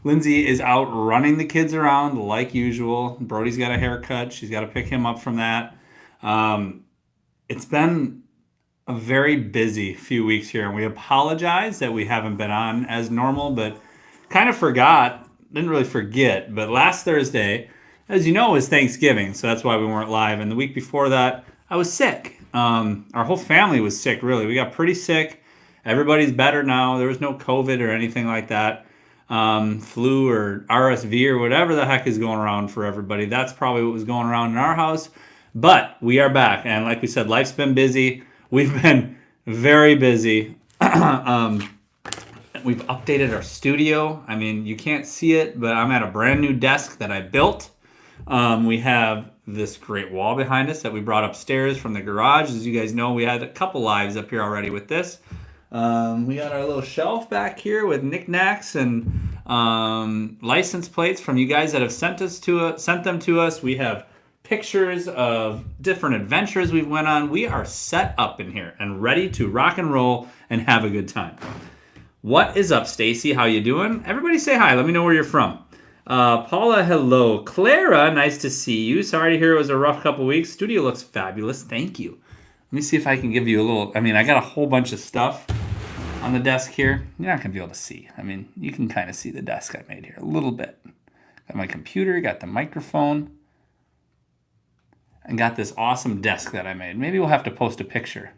Lindsay is out running the kids around like usual. Brody's got a haircut. She's got to pick him up from that. It's been a very busy few weeks here, and we apologize that we haven't been on as normal, but kind of forgot, didn't really forget, but last Thursday, as you know, was Thanksgiving, so that's why we weren't live. And the week before that, I was sick. Our whole family was sick, really. We got pretty sick. Everybody's better now. There was no COVID or anything like that. Flu or RSV or whatever the heck is going around for everybody. That's probably what was going around in our house. But we are back. And like we said, life's been busy. We've been very busy. We've updated our studio. I mean, you can't see it, but I'm at a brand new desk that I built. We have this great wall behind us that we brought upstairs from the garage. As you guys know, we had a couple lives up here already with this. We got our little shelf back here with knickknacks and license plates from you guys that have sent them to us. We have pictures of different adventures we've went on. We are set up in here and ready to rock and roll and have a good time. What is up, Stacy? How you doing? Everybody say hi. Let me know where you're from. Paula, hello. Clara, nice to see you. Sorry to hear it was a rough couple weeks. Studio looks fabulous. Thank you. Let me see if I can give you a little... I got a whole bunch of stuff on the desk here. You're not going to be able to see. You can kind of see the desk I made here a little bit. Got my computer, got the microphone, and got this awesome desk that I made. Maybe we'll have to post a picture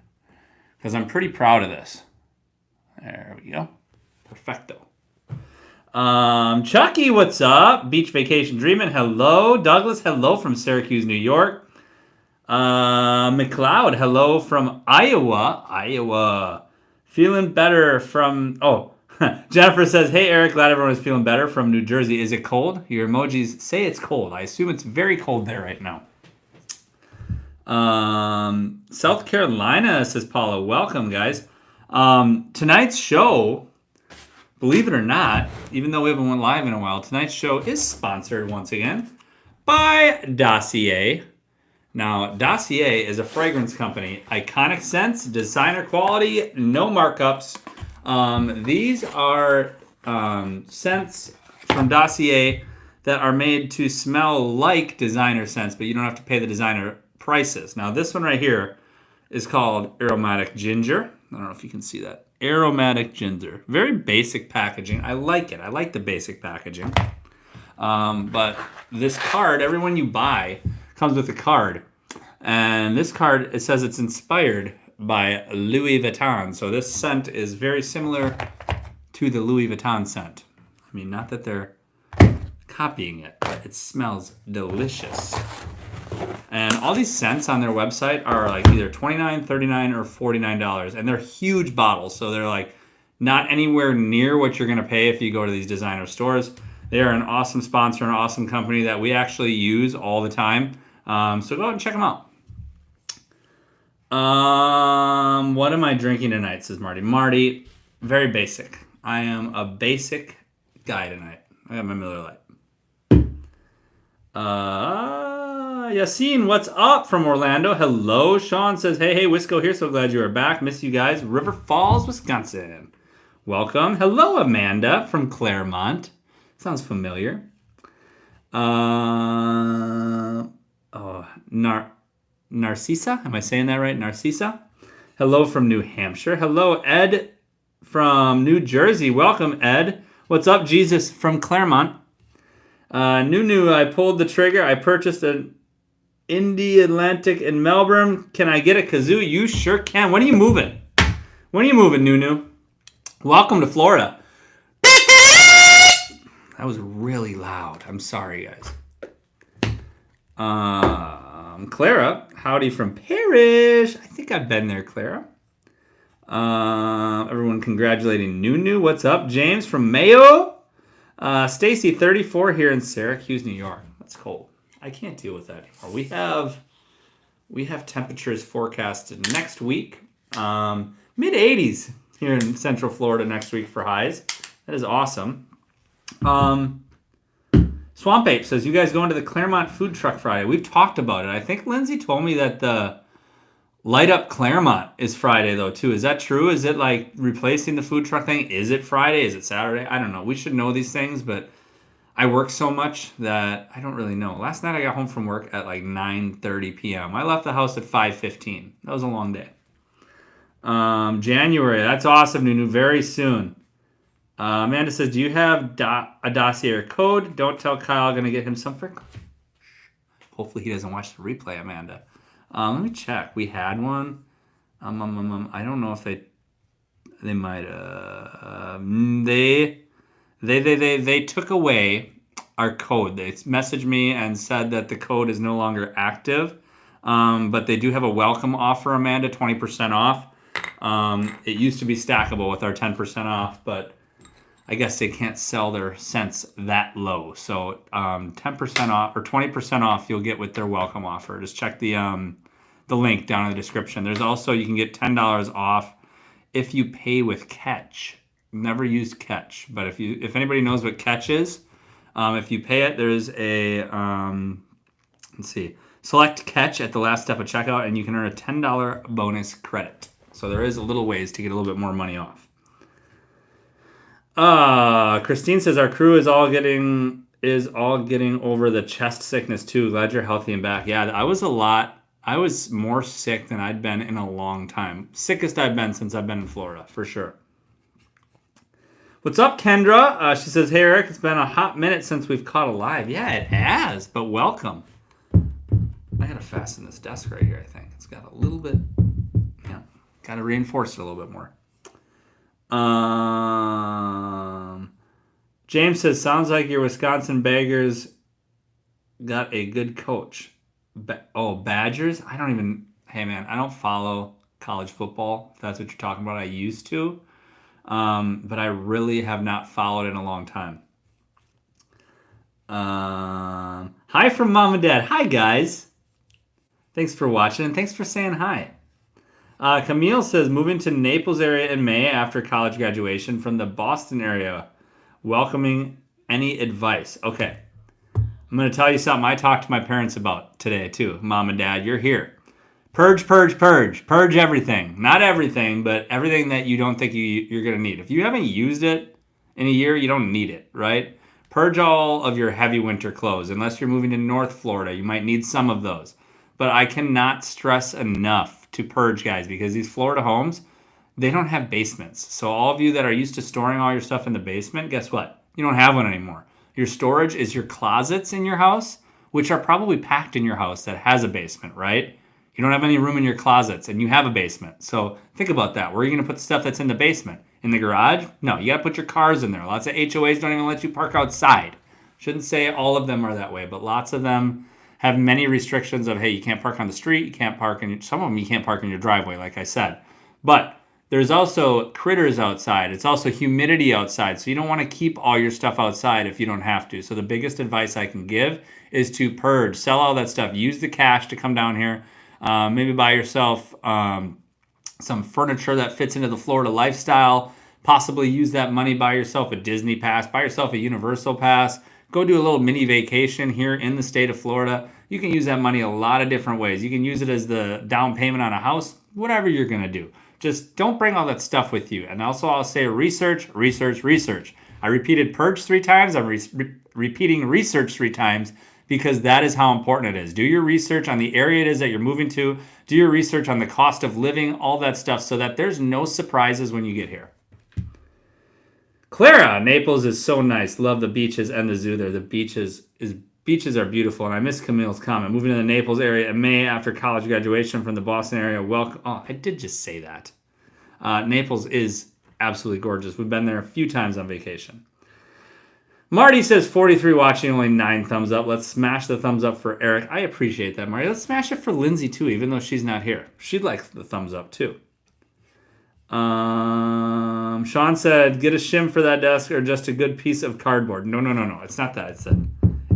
because I'm pretty proud of this. There we go. Perfecto. Chucky, what's up? Beach Vacation Dreamin', hello. Douglas, hello from Syracuse, New York. McLeod, hello from Iowa. Feeling better from... Jennifer says, hey, Eric, glad everyone is feeling better from New Jersey. Is it cold? Your emojis say it's cold. I assume it's very cold there right now. South Carolina, says Paula. Welcome, guys. Tonight's show, believe it or not, even though we haven't went live in a while, tonight's show is sponsored once again by Dossier. Now, Dossier is a fragrance company. Iconic scents, designer quality, no markups. These are scents from Dossier that are made to smell like designer scents, but you don't have to pay the designer prices. Now, this one right here is called Aromatic Ginger. I don't know if you can see that. Aromatic Ginger. Very basic packaging. I like it. I like the basic packaging. But this card, everyone you buy comes with a card. And this card, it says it's inspired by Louis Vuitton. So this scent is very similar to the Louis Vuitton scent. Not that they're copying it, but it smells delicious. And all these scents on their website are like either $29, $39, or $49. And they're huge bottles. So they're like not anywhere near what you're going to pay if you go to these designer stores. They are an awesome sponsor, an awesome company that we actually use all the time. So go out and check them out. What am I drinking tonight, says Marty. Marty, very basic. I am a basic guy tonight. I got my Miller Lite. Yassine, what's up from Orlando? Hello. Sean says, hey, Wisco here. So glad you are back. Miss you guys. River Falls, Wisconsin. Welcome. Hello, Amanda from Clermont. Sounds familiar. Narcissa? Am I saying that right? Narcissa? Hello from New Hampshire. Hello, Ed from New Jersey. Welcome, Ed. What's up, Jesus from Clermont? Nunu, I pulled the trigger. I purchased an Indie Atlantic in Melbourne. Can I get a kazoo? You sure can. When are you moving? Nunu? Welcome to Florida. That was really loud. I'm sorry, guys. Clara, howdy from Parrish. I think I've been there, Clara. Everyone congratulating Nunu. What's up, James from Mayo? Stacy, 34 here in Syracuse, New York. That's cold. I can't deal with that anymore. We have temperatures forecasted next week. Mid 80s here in Central Florida next week for highs. That is awesome. Swamp Ape says, you guys going to the Clermont Food Truck Friday? We've talked about it. I think Lindsay told me that Light Up Clermont is Friday, though, too. Is that true? Is it like replacing the food truck thing? Is it Friday? Is it Saturday? I don't know. We should know these things, but I work so much that I don't really know. Last night I got home from work at like 9:30 p.m. I left the house at 5:15. That was a long day. January. That's awesome, Nunu. Very soon. Amanda says, do you have a Dossier code? Don't tell Kyle. I'm going to get him some for... Hopefully he doesn't watch the replay, Amanda. Let me check. We had one. I don't know if they might they took away our code. They messaged me and said that the code is no longer active. But they do have a welcome offer, Amanda, 20% off. It used to be stackable with our 10% off, but I guess they can't sell their cents that low. So 10% off or 20% off you'll get with their welcome offer. Just check the link down in the description. There's also, you can get $10 off if you pay with Catch. Never used Catch, but if anybody knows what Catch is, if you pay it, there's a let's see, select Catch at the last step of checkout, and you can earn a $10 bonus credit. So there is a little ways to get a little bit more money off. Christine says our crew is all getting over the chest sickness too. Glad you're healthy and back. Yeah, I was more sick than I'd been in a long time. Sickest I've been since I've been in Florida, for sure. What's up, Kendra? She says, hey, Eric, it's been a hot minute since we've caught a live. Yeah, it has, but welcome. I got to fasten this desk right here, I think. It's got a little bit, yeah, got to reinforce it a little bit more. James says, sounds like your Wisconsin Baggers got a good coach. Badgers? Hey man, I don't follow college football, if that's what you're talking about. I used to, but I really have not followed in a long time. Hi from Mom and Dad. Hi guys. Thanks for watching and thanks for saying hi. Camille says, moving to Naples area in May after college graduation from the Boston area. Welcoming any advice? Okay. I'm going to tell you something I talked to my parents about today too. Mom and Dad, you're here. Purge, purge, purge. Purge everything. Not everything, but everything that you don't think you're going to need. If you haven't used it in a year, you don't need it, right? Purge all of your heavy winter clothes. Unless you're moving to North Florida, you might need some of those. But I cannot stress enough to purge, guys, because these Florida homes, they don't have basements. So all of you that are used to storing all your stuff in the basement, guess what? You don't have one anymore. Your storage is your closets in your house, which are probably packed in your house that has a basement, right? You don't have any room in your closets, and you have a basement. So think about that. Where are you going to put the stuff that's in the basement? In the garage? No, you got to put your cars in there. Lots of HOAs don't even let you park outside. Shouldn't say all of them are that way, but lots of them have many restrictions of, hey, you can't park on the street, you can't park in some of them you can't park in your driveway, like I said. But there's also critters outside. It's also humidity outside. So you don't want to keep all your stuff outside if you don't have to. So the biggest advice I can give is to purge, sell all that stuff, use the cash to come down here, maybe buy yourself some furniture that fits into the Florida lifestyle, possibly use that money, buy yourself a Disney pass, buy yourself a Universal pass, go do a little mini vacation here in the state of Florida. You can use that money a lot of different ways. You can use it as the down payment on a house, whatever you're going to do. Just don't bring all that stuff with you. And also I'll say research, research, research. I repeated purge 3 times. I'm repeating research 3 times because that is how important it is. Do your research on the area it is that you're moving to. Do your research on the cost of living, all that stuff, so that there's no surprises when you get here. Clara, Naples is so nice. Love the beaches and the zoo there. The beaches are beautiful, and I miss Camille's comment. Moving to the Naples area in May after college graduation from the Boston area. Welcome. Oh, I did just say that. Naples is absolutely gorgeous. We've been there a few times on vacation. Marty says 43 watching, only 9 thumbs up. Let's smash the thumbs up for Eric. I appreciate that, Marty. Let's smash it for Lindsay, too, even though she's not here. She'd like the thumbs up, too. Sean said, get a shim for that desk or just a good piece of cardboard. No. It's not that.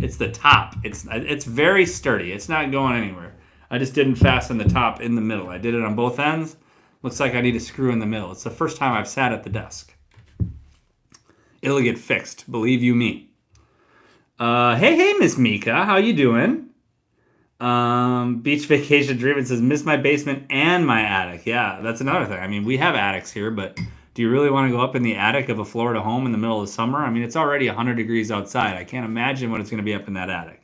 It's the top. It's very sturdy. It's not going anywhere. I just didn't fasten the top in the middle. I did it on both ends. Looks like I need a screw in the middle. It's the first time I've sat at the desk. It'll get fixed, believe you me. Hey, Miss Mika, how you doing? Beach Vacation Dream, it says, miss my basement and my attic. Yeah, that's another thing. I mean, we have attics here, but do you really want to go up in the attic of a Florida home in the middle of the summer? I mean, it's already 100 degrees outside. I can't imagine what it's going to be up in that attic.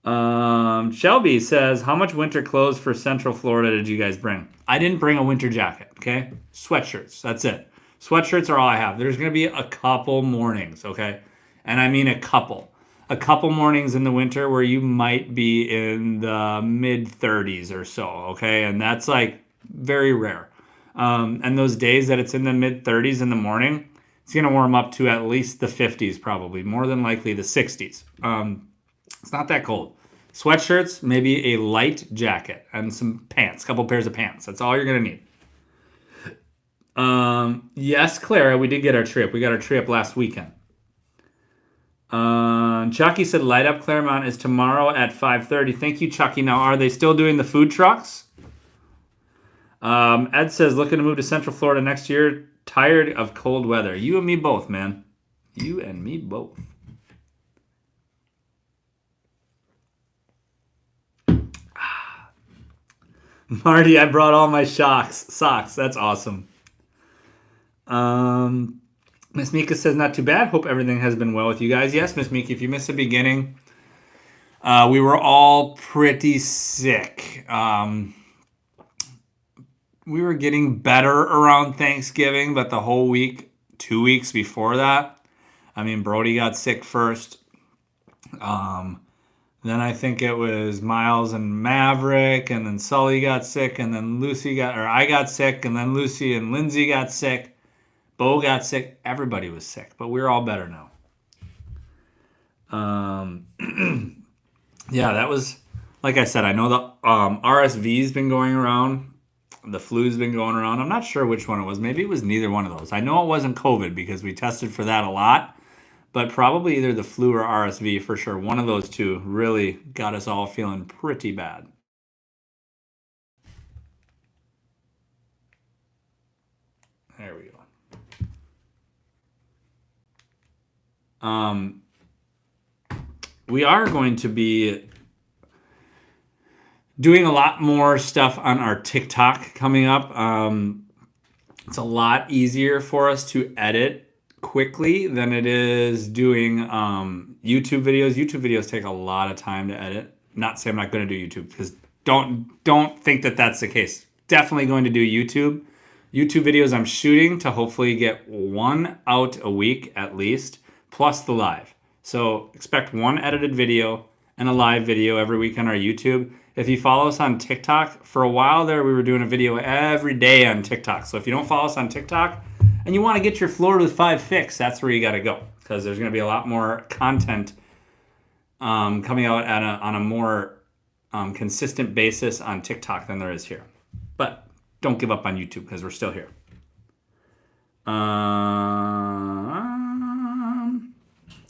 Shelby says, how much winter clothes for Central Florida did you guys bring? I didn't bring a winter jacket, okay? Sweatshirts, that's it. Sweatshirts are all I have. There's going to be a couple mornings, okay? And I mean a couple. A couple mornings in the winter where you might be in the mid 30s or so, okay? And that's like very rare. And those days that it's in the mid 30s in the morning, it's going to warm up to at least the 50s probably, more than likely the 60s. It's not that cold. Sweatshirts, maybe a light jacket, and some pants, a couple pairs of pants. That's all you're going to need. Yes, Clara, we did get our trip. We got our trip last weekend. Chucky said Light Up Clermont is tomorrow at 5:30. Thank you, Chucky. Now, are they still doing the food trucks? Ed says, looking to move to Central Florida next year. Tired of cold weather. You and me both, man. You and me both. Marty, I brought all my socks. That's awesome. Miss Mika says, not too bad. Hope everything has been well with you guys. Yes, Miss Mika, if you missed the beginning, we were all pretty sick. We were getting better around Thanksgiving, but the whole week, 2 weeks before that, I mean, Brody got sick first. Then I think it was Miles and Maverick, and then Sully got sick, and then I got sick, and then Lucy and Lindsay got sick. Bo got sick. Everybody was sick, but we're all better now. Yeah, that was, like I said, I know the RSV's been going around. The flu's been going around. I'm not sure which one it was. Maybe it was neither one of those. I know it wasn't COVID because we tested for that a lot. But probably either the flu or RSV for sure. One of those two really got us all feeling pretty bad. There we go. We are going to be doing a lot more stuff on our TikTok coming up. It's a lot easier for us to edit quickly than it is doing YouTube videos. YouTube videos take a lot of time to edit. Not saying I'm not going to do YouTube, because don't think that that's the case. Definitely going to do YouTube. YouTube videos I'm shooting to hopefully get one out a week at least, plus the live. So expect one edited video and a live video every week on our YouTube. If you follow us on TikTok, for a while there we were doing a video every day on TikTok. So if you don't follow us on TikTok, and you want to get your Florida with 5 fix, that's where you got to go, because there's going to be a lot more content coming out on a more consistent basis on TikTok than there is here. But don't give up on YouTube, because we're still here.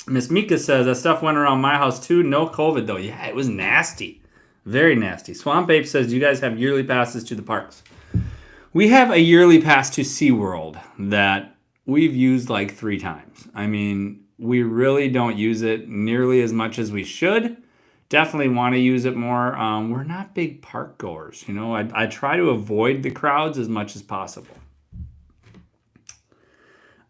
Miss Mika says, that stuff went around my house too. No COVID though. Yeah, it was nasty. Very nasty. Swamp Ape says, do you guys have yearly passes to the parks? We have a yearly pass to SeaWorld that we've used like 3 times. I mean, we really don't use it nearly as much as we should. Definitely want to use it more. We're not big park goers. You know, I try to avoid the crowds as much as possible.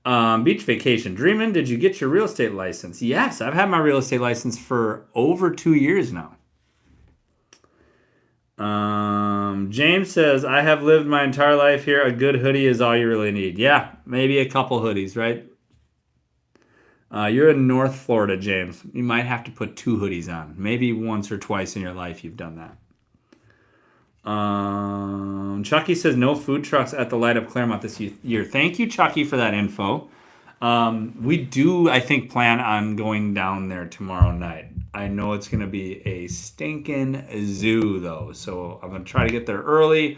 Beach Vacation Dreamin', did you get your real estate license? Yes, I've had my real estate license for over 2 years now. James says, I have lived my entire life here. A good hoodie is all you really need. Yeah, maybe a couple hoodies, right? You're in North Florida, James. You might have to put 2 hoodies on. Maybe once or twice in your life you've done that. Chucky says, no food trucks at the Light Up Clermont this year. Thank you, Chucky, for that info. We do, I think, plan on going down there tomorrow night. I know it's going to be a stinking zoo, though. So I'm going to try to get there early.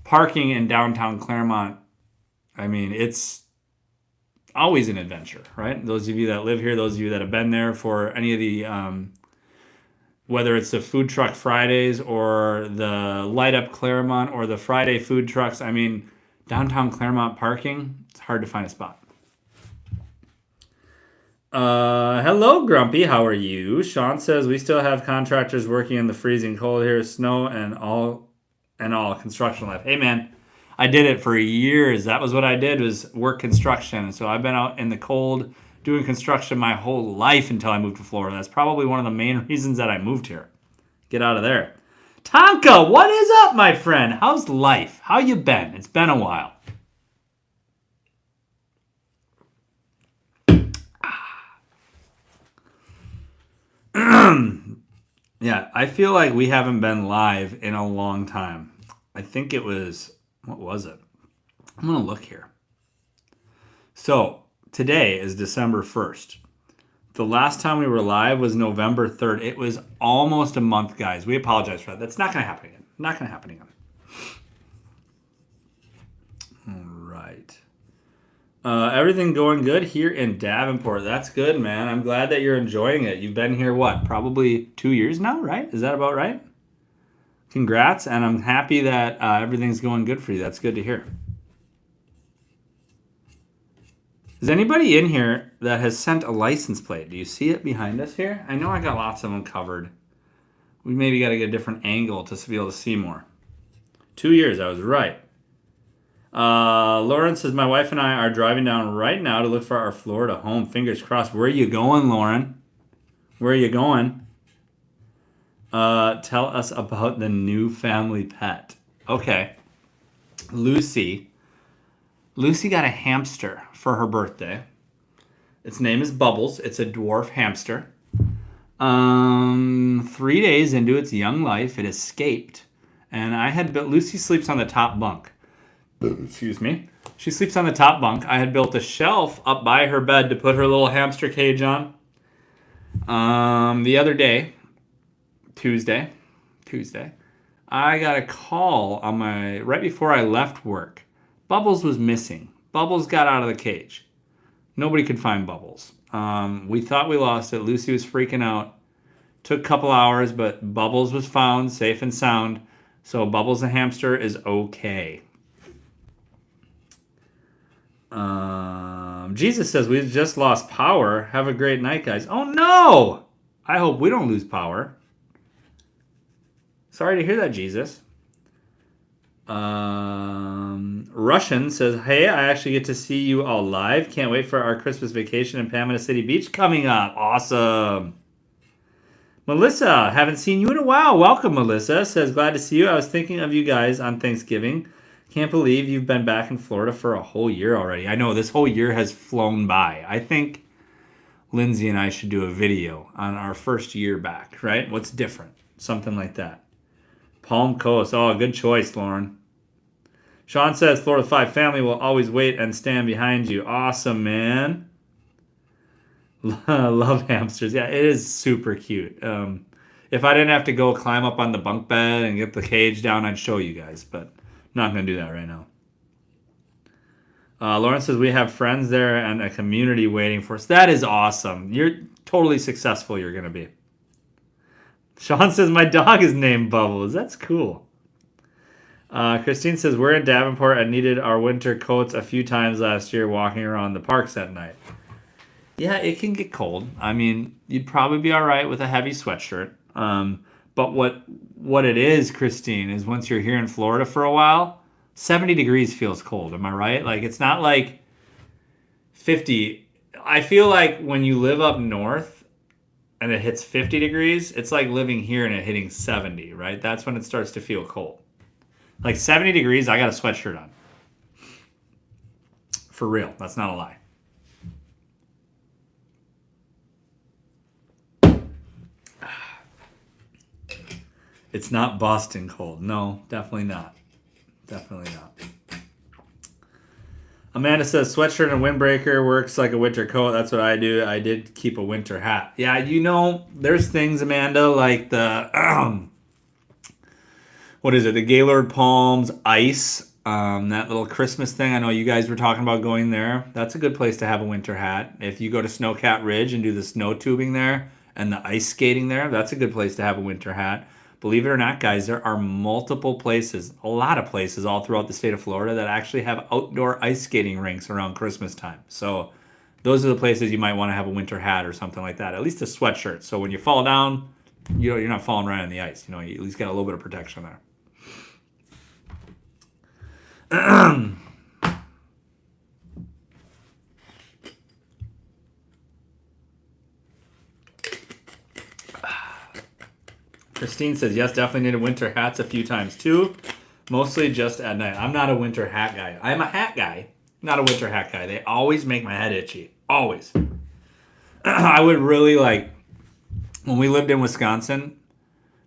Parking in downtown Clermont, I mean, it's always an adventure, right? Those of you that live here, those of you that have been there for any of the, whether it's the Food Truck Fridays or the Light Up Clermont or the Friday food trucks, I mean, downtown Clermont parking, it's hard to find a spot. Hello, Grumpy. How are you? Sean says we still have contractors working in the freezing cold here, snow and all construction life. Hey, man, I did it for years. That was what I did, was work construction. So I've been out in the cold doing construction my whole life until I moved to Florida. That's probably one of the main reasons that I moved here. Get out of there. Tonka, what is up, my friend? How's life? How you been? It's been a while. Yeah, I feel like we haven't been live in a long time. I think it was, what was it? I'm going to look here. So, today is December 1st. The last time we were live was November 3rd. It was almost a month, guys. We apologize for that. That's not going to happen again. Not going to happen again. All right. Everything going good here in Davenport. That's good, man. I'm glad that you're enjoying it. You've been here, what, probably 2 years now, right? Is that about right? Congrats, and I'm happy that everything's going good for you. That's good to hear. Is anybody in here that has sent a license plate? Do you see it behind us here? I know I got lots of them covered. We maybe got to get a different angle to be able to see more. 2 years, I was right. Lauren says, my wife and I are driving down right now to look for our Florida home. Fingers crossed. Where are you going, Lauren? Where are you going? Tell us about the new family pet. Okay. Lucy got a hamster for her birthday. Its name is Bubbles. It's a dwarf hamster. 3 days into its young life, it escaped. And Lucy sleeps on the top bunk. Excuse me. She sleeps on the top bunk. I had built a shelf up by her bed to put her little hamster cage on. The other day, Tuesday, I got a call right before I left work. Bubbles was missing. Bubbles got out of the cage. Nobody could find Bubbles. We thought we lost it. Lucy was freaking out. Took a couple hours, but Bubbles was found safe and sound. So Bubbles the hamster is okay. Jesus says, we just lost power. Have a great night, guys. Oh, no! I hope we don't lose power. Sorry to hear that, Jesus. Russian says, hey, I actually get to see you all live. Can't wait for our Christmas vacation in Panama City Beach coming up. Awesome. Melissa, haven't seen you in a while. Welcome, Melissa. Says, glad to see you. I was thinking of you guys on Thanksgiving. Can't believe you've been back in Florida for a whole year already. I know, this whole year has flown by. I think Lindsay and I should do a video on our first year back, right? What's different? Something like that. Palm Coast. Oh, good choice, Lauren. Sean says, Florida 5 family will always wait and stand behind you. Awesome, man. Love hamsters. Yeah, it is super cute. If I didn't have to go climb up on the bunk bed and get the cage down, I'd show you guys, but not going to do that right now. Lauren says, we have friends there and a community waiting for us. That is awesome. You're totally successful. You're going to be. Sean says, my dog is named Bubbles. That's cool. Christine says, we're in Davenport and needed our winter coats a few times last year walking around the parks at night. Yeah, it can get cold. I mean, you'd probably be all right with a heavy sweatshirt. But what it is, Christine, is once you're here in Florida for a while, 70 degrees feels cold. Am I right? Like, it's not like 50. I feel like when you live up north and it hits 50 degrees, it's like living here and it hitting 70, right? That's when it starts to feel cold. Like 70 degrees, I got a sweatshirt on. For real. That's not a lie. It's not Boston cold. No, definitely not. Definitely not. Amanda says, sweatshirt and windbreaker works like a winter coat. That's what I do. I did keep a winter hat. Yeah, there's things, Amanda, like the, what is it? The Gaylord Palms ice, that little Christmas thing. I know you guys were talking about going there. That's a good place to have a winter hat. If you go to Snowcat Ridge and do the snow tubing there and the ice skating there, that's a good place to have a winter hat. Believe it or not, guys, there are multiple places, a lot of places all throughout the state of Florida that actually have outdoor ice skating rinks around Christmas time. So those are the places you might want to have a winter hat or something like that. At least a sweatshirt. So when you fall down, you're not falling right on the ice. You at least got a little bit of protection there. Christine says, yes, definitely needed winter hats a few times too. Mostly just at night. I'm not a winter hat guy. I'm a hat guy, not a winter hat guy. They always make my head itchy. Always. I would really when we lived in Wisconsin,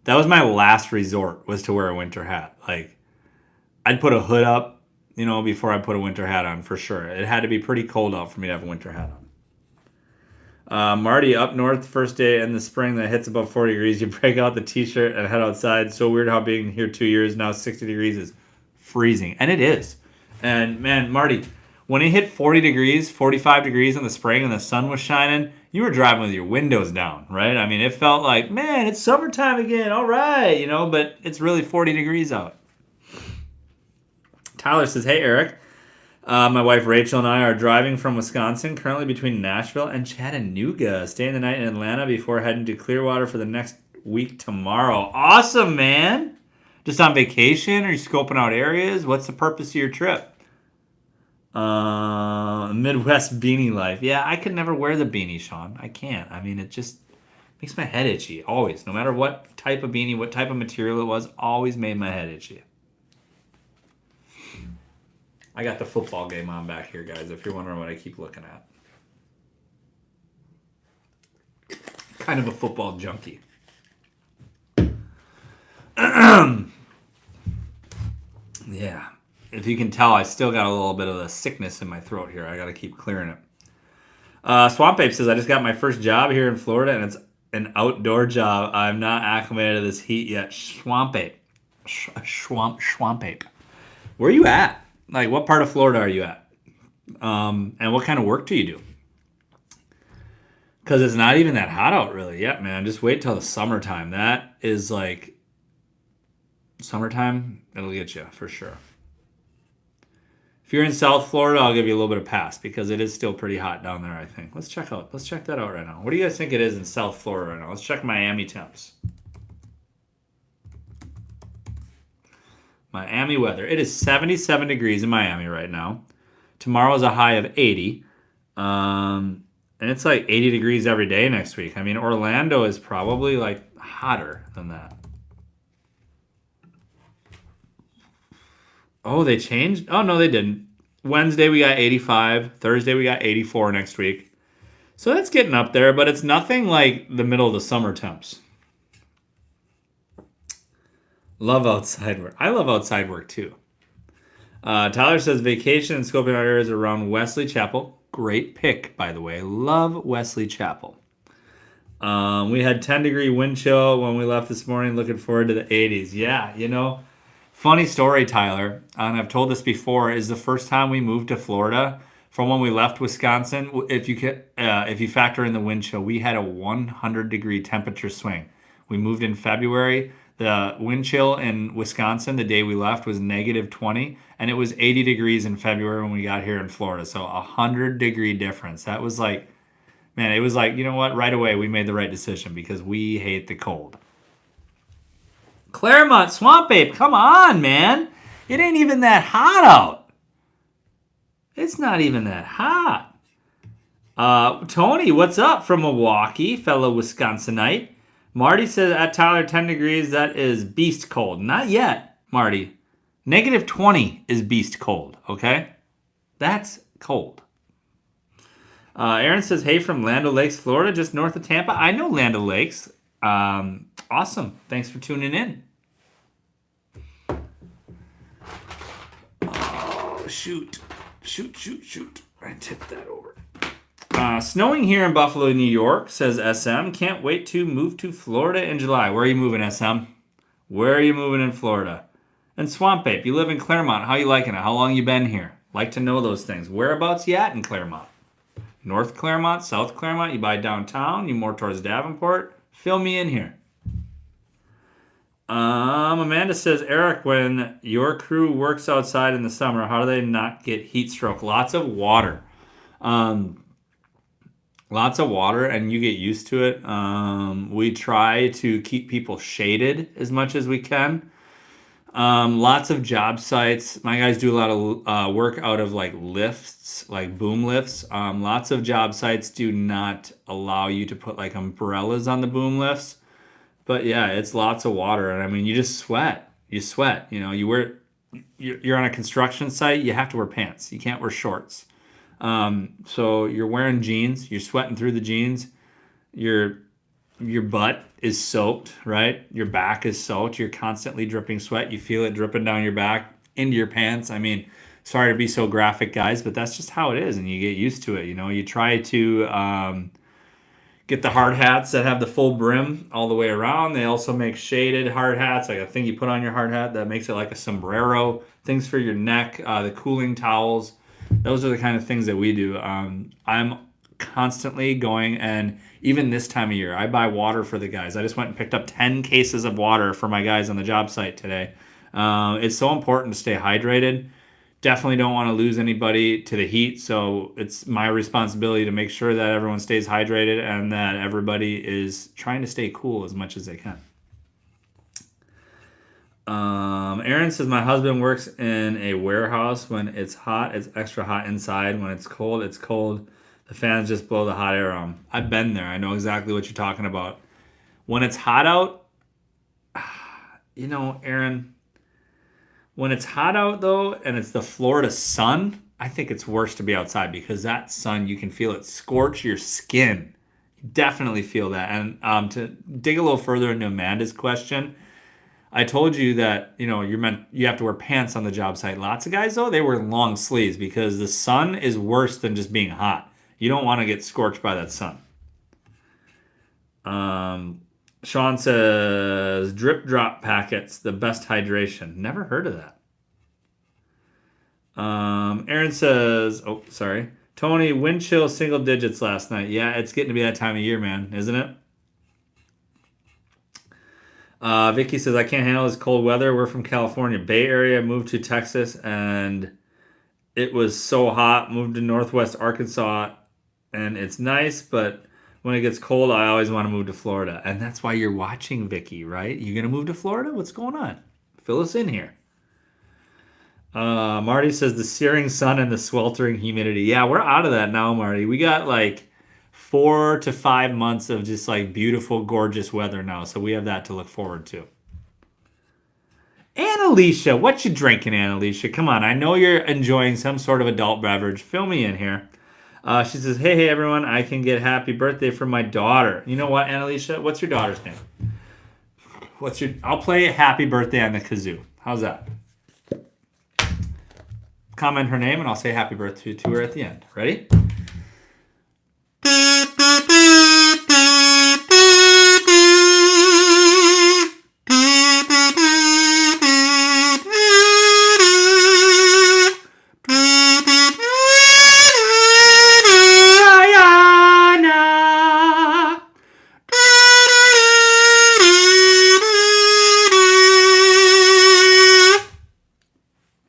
that was my last resort, was to wear a winter hat. I'd put a hood up, before I put a winter hat on for sure. It had to be pretty cold out for me to have a winter hat on. Marty, up north, first day in the spring that hits above 40 degrees, you break out the t-shirt and head outside. So weird how being here 2 years, now 60 degrees is freezing. And it is. And man, Marty, when it hit 40 degrees, 45 degrees in the spring and the sun was shining, you were driving with your windows down, right? I mean, it felt like, man, it's summertime again. All right, but it's really 40 degrees out. Tyler says, hey, Eric. My wife Rachel and I are driving from Wisconsin, currently between Nashville and Chattanooga, staying the night in Atlanta before heading to Clearwater for the next week tomorrow. Awesome, man! Just on vacation? Are you scoping out areas? What's the purpose of your trip? Midwest beanie life. Yeah, I could never wear the beanie, Sean. I can't. I mean, it just makes my head itchy, always. No matter what type of beanie, what type of material it was, always made my head itchy. I got the football game on back here, guys, if you're wondering what I keep looking at. Kind of a football junkie. Yeah. If you can tell, I still got a little bit of the sickness in my throat here. I got to keep clearing it. Swamp Ape says, I just got my first job here in Florida, and it's an outdoor job. I'm not acclimated to this heat yet. Swamp Ape. Swamp Ape. Where are you at? What part of Florida are you at? And what kind of work do you do? Because it's not even that hot out really yet, man. Just wait till the summertime. That is summertime, it'll get you for sure. If you're in South Florida, I'll give you a little bit of pass because it is still pretty hot down there, I think. Let's check that out right now. What do you guys think it is in South Florida right now? Let's check Miami temps. Miami weather. It is 77 degrees in Miami right now. Tomorrow's a high of 80. And it's 80 degrees every day next week. I mean, Orlando is probably hotter than that. Oh, they changed? Oh, no, they didn't. Wednesday we got 85. Thursday we got 84 next week. So that's getting up there, but it's nothing like the middle of the summer temps. Love outside work. I love outside work too. Tyler says vacation and scoping out areas around Wesley Chapel. Great pick, by the way. Love Wesley Chapel. We had 10-degree wind chill when we left this morning. Looking forward to the 80s. Yeah, funny story, Tyler, and I've told this before, is the first time we moved to Florida from when we left Wisconsin, if you factor in the wind chill, we had a 100-degree temperature swing. We moved in February. The wind chill in Wisconsin the day we left was negative 20, and it was 80 degrees in February when we got here in Florida. So 100-degree difference. That was it was you know what? Right away, we made the right decision because we hate the cold. Clermont, Swamp Ape, come on, man. It ain't even that hot out. It's not even that hot. Tony, what's up from Milwaukee, fellow Wisconsinite? Marty says at Tyler 10 degrees, that is beast cold. Not yet, Marty. Negative 20 is beast cold, okay? That's cold. Aaron says, hey, from Land O'Lakes, Florida, just north of Tampa. I know Land O'Lakes. Awesome. Thanks for tuning in. Oh, shoot. I tipped that over. Snowing here in Buffalo, New York, says SM. Can't wait to move to Florida in July. Where are you moving, SM? Where are you moving in Florida? And Swamp Ape, you live in Clermont. How you liking it? How long you been here? Like to know those things. Whereabouts you at in Clermont? North Clermont, South Clermont? You by downtown? You more towards Davenport? Fill me in here. Amanda says, Eric, when your crew works outside in the summer, how do they not get heat stroke? Lots of water. Lots of water, and you get used to it. We try to keep people shaded as much as we can. Lots of job sites. My guys do a lot of work out of like lifts, like boom lifts. Lots of job sites do not allow you to put like umbrellas on the boom lifts. But yeah, it's lots of water, and I mean, you just sweat. You sweat. You know, you're on a construction site. You have to wear pants. You can't wear shorts. So you're wearing jeans. You're sweating through the jeans. Your your butt is soaked, right? Your back is soaked. You're constantly dripping sweat. You feel it dripping down your back into your pants. I mean, sorry to be so graphic, guys, but that's just how it is, and you get used to it. You know, you try to get the hard hats that have the full brim all the way around. They also make shaded hard hats, like a thing you put on your hard hat that makes it like a sombrero. Things for your neck, the cooling towels. Those are the kind of things that we do. I'm constantly going, and even this time of year, I buy water for the guys. I just went and picked up 10 cases of water for my guys on the job site today. It's so important to stay hydrated. Definitely don't want to lose anybody to the heat, so it's my responsibility to make sure that everyone stays hydrated and that everybody is trying to stay cool as much as they can. Aaron says my husband works in a warehouse. When it's hot, it's extra hot inside. When it's cold, it's cold. The fans just blow the hot air on. I've been there. I know exactly what you're talking about. When it's hot out, you know, Aaron, when it's hot out though, and it's the Florida sun, I think it's worse to be outside because that sun, you can feel it scorch your skin. You definitely feel that. And to dig a little further into Amanda's question, I told you that you have to wear pants on the job site. Lots of guys though, they wear long sleeves because the sun is worse than just being hot. You don't want to get scorched by that sun. Sean says drip drop packets, the best hydration. Never heard of that. Aaron says, oh sorry, Tony, wind chill single digits last night. Yeah, it's getting to be that time of year, man, isn't it? Vicky says, I can't handle this cold weather. We're from California, Bay Area. Moved to Texas, and it was so hot. Moved to Northwest Arkansas, and it's nice, but when it gets cold, I always want to move to Florida. And that's why you're watching, Vicky, right? You're going to move to Florida? What's going on? Fill us in here. Marty says, the searing sun and the sweltering humidity. Yeah, we're out of that now, Marty. We got like 4 to 5 months of just like beautiful, gorgeous weather now. So we have that to look forward to. Annalicia, what you drinking, Annalicia? Come on, I know you're enjoying some sort of adult beverage. Fill me in here. She says, hey, everyone, I can get happy birthday from my daughter. You know what, Annalicia? What's your daughter's name? I'll play happy birthday on the kazoo. How's that? Comment her name, and I'll say happy birthday to her at the end. Ready?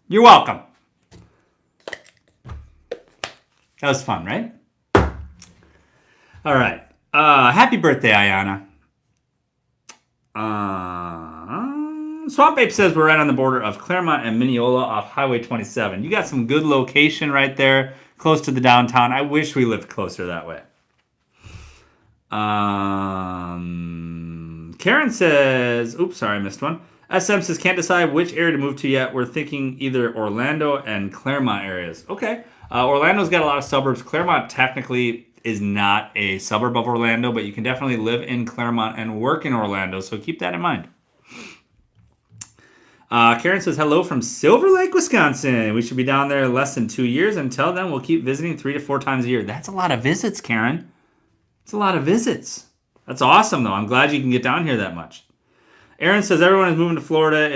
You're welcome. That was fun, right? All right. Happy birthday, Ayana. Swamp Babe says we're right on the border of Clermont and Mineola off Highway 27. You got some good location right there, close to the downtown. I wish we lived closer that way. Karen says, oops, sorry, I missed one. SM says, can't decide which area to move to yet. We're thinking either Orlando and Clermont areas. Okay. Orlando's got a lot of suburbs. Clermont technically is not a suburb of Orlando, but you can definitely live in Clermont and work in Orlando, so keep that in mind. Karen says, hello from Silver Lake, Wisconsin. We should be down there less than 2 years. Until then, we'll keep visiting 3 to 4 times a year. That's a lot of visits, Karen. It's a lot of visits. That's awesome, though. I'm glad you can get down here that much. Aaron says, everyone is moving to Florida.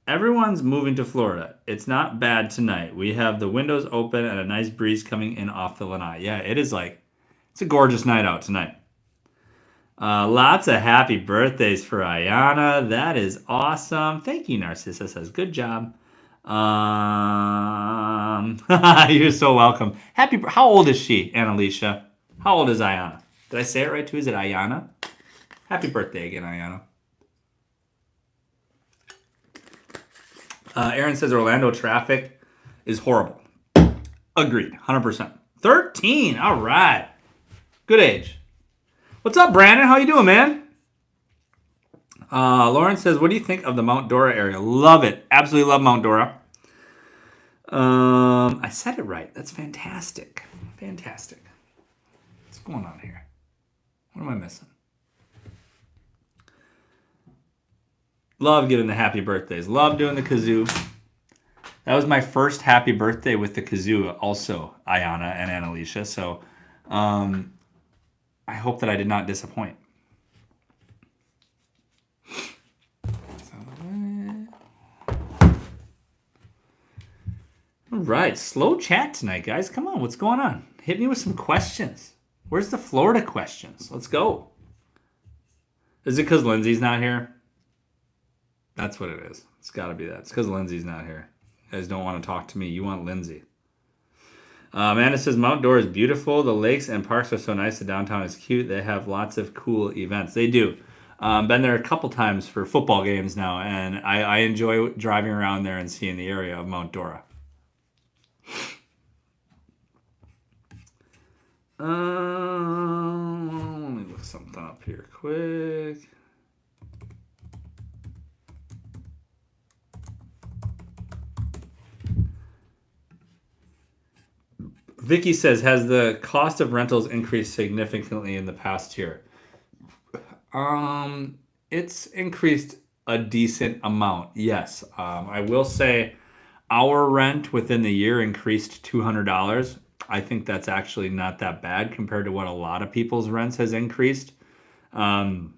Everyone's moving to Florida. It's not bad tonight. We have the windows open and a nice breeze coming in off the lanai. Yeah, it's a gorgeous night out tonight. Lots of happy birthdays for Ayana. That is awesome. Thank you, Narcissa says, good job. You're so welcome. How old is she, Annalicia? How old is Ayana? Did I say it right too? Is it Ayana? Happy birthday again, Ayana. Aaron says Orlando traffic is horrible. Agreed, 100%. 13, all right. Good age. What's up, Brandon? How you doing, man? Lauren says, what do you think of the Mount Dora area? Love it. Absolutely love Mount Dora. I said it right. That's fantastic. Fantastic. What's going on here? What am I missing? Love giving the happy birthdays. Love doing the kazoo. That was my first happy birthday with the kazoo, also, Ayana and Annalicia. So I hope that I did not disappoint. All right, slow chat tonight, guys. Come on, what's going on? Hit me with some questions. Where's the Florida questions? Let's go. Is it because Lindsay's not here? That's what it is. It's got to be that. It's because Lindsay's not here. You guys don't want to talk to me. You want Lindsay. Amanda says, Mount Dora is beautiful. The lakes and parks are so nice. The downtown is cute. They have lots of cool events. They do. Been there a couple times for football games now, and I enjoy driving around there and seeing the area of Mount Dora. Let me look something up here quick. Vicky says, has the cost of rentals increased significantly in the past year? It's increased a decent amount, yes. I will say our rent within the year increased $200. I think that's actually not that bad compared to what a lot of people's rents has increased. I'd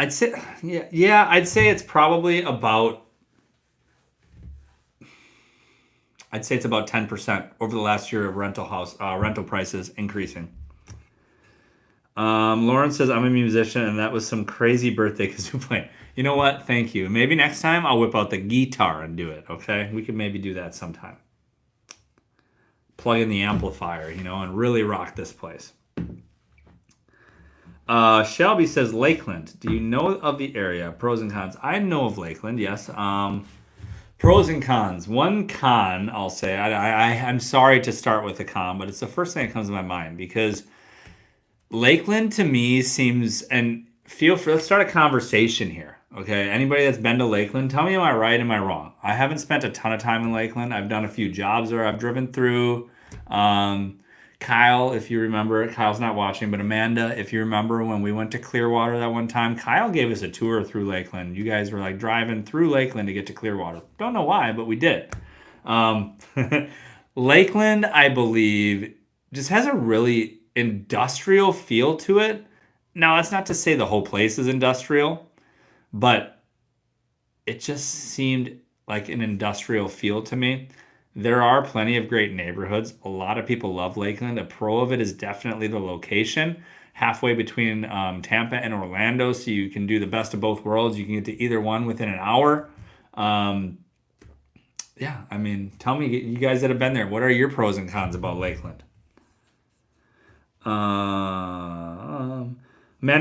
say, I'd say it's probably about, I'd say it's about 10% over the last year of rental prices increasing. Lauren says, I'm a musician, and that was some crazy birthday kazoo playing. You know what? Thank you. Maybe next time I'll whip out the guitar and do it, okay? We could maybe do that sometime. Plug in the amplifier, and really rock this place. Shelby says, Lakeland. Do you know of the area? Pros and cons. I know of Lakeland, yes. Pros and cons. One con, I'll say, I'm sorry to start with a con, but it's the first thing that comes to my mind because Lakeland to me seems, and let's start a conversation here, okay? Anybody that's been to Lakeland, tell me, am I right, am I wrong? I haven't spent a ton of time in Lakeland. I've done a few jobs where I've driven through. Kyle, if you remember, Kyle's not watching, but Amanda, if you remember when we went to Clearwater that one time, Kyle gave us a tour through Lakeland. You guys were like driving through Lakeland to get to Clearwater. Don't know why, but we did. Lakeland, I believe, just has a really industrial feel to it. Now, that's not to say the whole place is industrial, but it just seemed like an industrial feel to me. There are plenty of great neighborhoods. A lot of people love Lakeland. A pro of it is definitely the location, halfway between Tampa and Orlando, so you can do the best of both worlds. You can get to either one within an hour. Yeah, I mean, tell me, you guys that have been there, what are your pros and cons about Lakeland? Amanda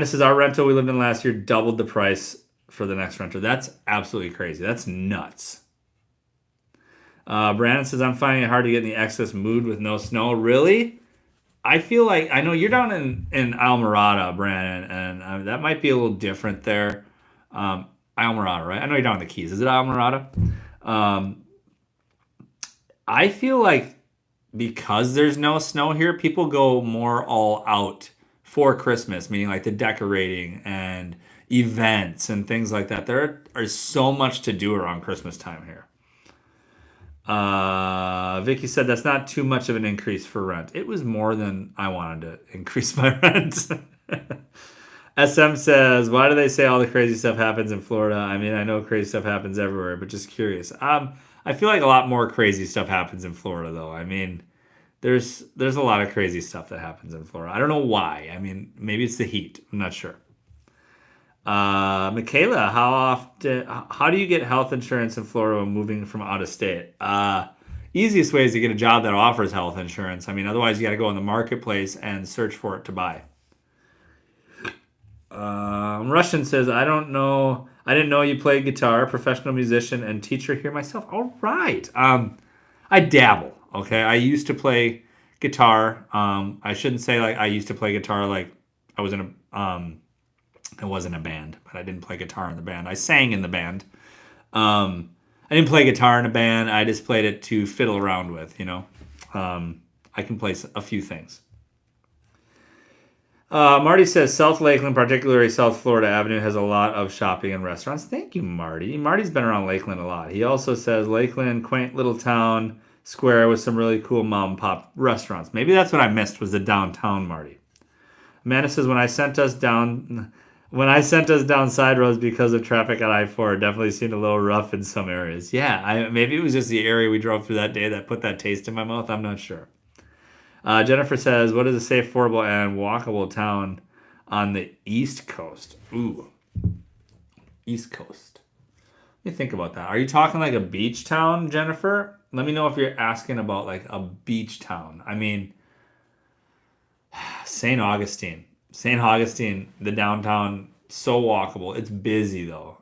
says, our rental we lived in last year doubled the price for the next renter. That's absolutely crazy. That's nuts. Brandon says, I'm finding it hard to get in the excess mood with no snow. Really? I feel like, I know you're down in Almirada, Brandon, and that might be a little different there. Almirada, right? I know you're down in the Keys. Is it Almirada? I feel like because there's no snow here, people go more all out for Christmas, meaning like the decorating and events and things like that. There are so much to do around Christmas time here. Vicky said that's not too much of an increase for rent. It was more than I wanted to increase my rent. SM says, why do they say all the crazy stuff happens in Florida? I mean, I know crazy stuff happens everywhere, but just curious. I feel like a lot more crazy stuff happens in Florida, though. I mean, there's a lot of crazy stuff that happens in Florida. I don't know why. I mean, maybe it's the heat. I'm not sure. Michaela, how do you get health insurance in Florida when moving from out of state? easiest way is to get a job that offers health insurance. I mean, otherwise you got to go in the marketplace and search for it to buy. Russian says, I don't know. I didn't know you played guitar, professional musician and teacher here myself. All right. I dabble. Okay. I used to play guitar. I shouldn't say like I used to play guitar like I was in a, I was in a band, but I didn't play guitar in the band. I sang in the band. I didn't play guitar in a band. I just played it to fiddle around with, you know. I can play a few things. Marty says South Lakeland, particularly South Florida Avenue, has a lot of shopping and restaurants. Thank you, Marty. Marty's been around Lakeland a lot. He also says Lakeland, quaint little town square with some really cool mom and pop restaurants. Maybe that's what I missed was the downtown, Marty. Amanda says when I sent us down side roads because of traffic at I-4, it definitely seemed a little rough in some areas. Yeah, maybe it was just the area we drove through that day that put that taste in my mouth. I'm not sure. Jennifer says, what is a safe, affordable, and walkable town on the East Coast? Ooh. East Coast. Let me think about that. Are you talking like a beach town, Jennifer? Let me know if you're asking about like a beach town. I mean, St. Augustine. St. Augustine, the downtown, so walkable. It's busy though.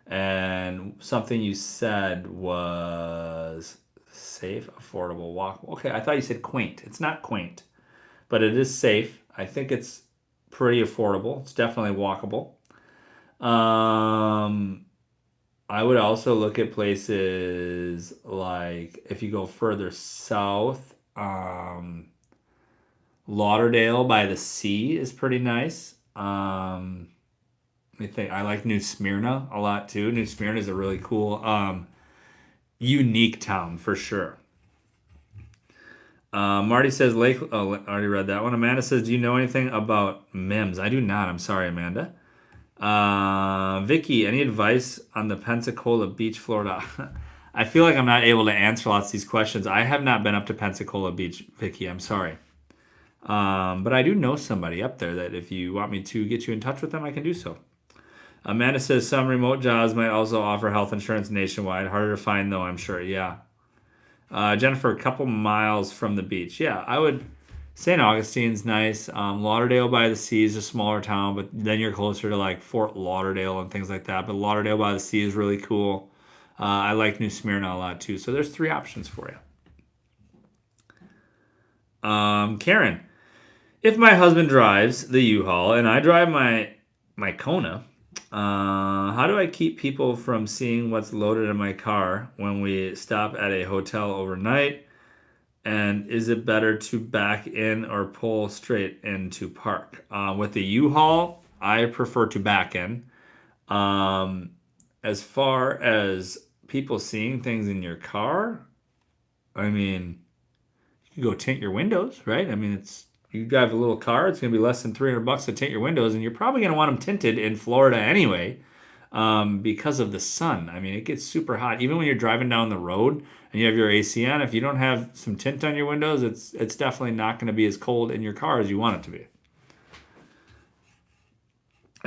And something you said was safe, affordable, walkable. Okay, I thought you said quaint. It's not quaint, but it is safe. I think it's pretty affordable. It's definitely walkable. I would also look at places like if you go further south, Lauderdale by the sea is pretty nice. Let me think. I like New Smyrna a lot too. New Smyrna is a really cool, unique town for sure. Marty says Lake. Oh, I already read that one. Amanda says, "Do you know anything about MIMS?" I do not. I'm sorry, Amanda. Vicky, any advice on the Pensacola Beach, Florida? I feel like I'm not able to answer lots of these questions. I have not been up to Pensacola Beach, Vicky. I'm sorry. But I do know somebody up there that if you want me to get you in touch with them, I can do so. Amanda says some remote jobs might also offer health insurance nationwide. Harder to find though, I'm sure. Yeah. Jennifer, a couple miles from the beach. Yeah, I would. St. Augustine's nice. Lauderdale by the Sea is a smaller town, but then you're closer to like Fort Lauderdale and things like that. But Lauderdale by the Sea is really cool. I like New Smyrna a lot too. So there's 3 options for you. Karen, if my husband drives the U-Haul and I drive my Kona, how do I keep people from seeing what's loaded in my car when we stop at a hotel overnight? And is it better to back in or pull straight into park? With the U-Haul, I prefer to back in. As far as people seeing things in your car, I mean, you can go tint your windows, right? I mean, you drive a little car, it's going to be less than $300 to tint your windows, and you're probably going to want them tinted in Florida anyway. Because of the sun. I mean, it gets super hot. Even when you're driving down the road and you have your AC on, if you don't have some tint on your windows, it's definitely not going to be as cold in your car as you want it to be.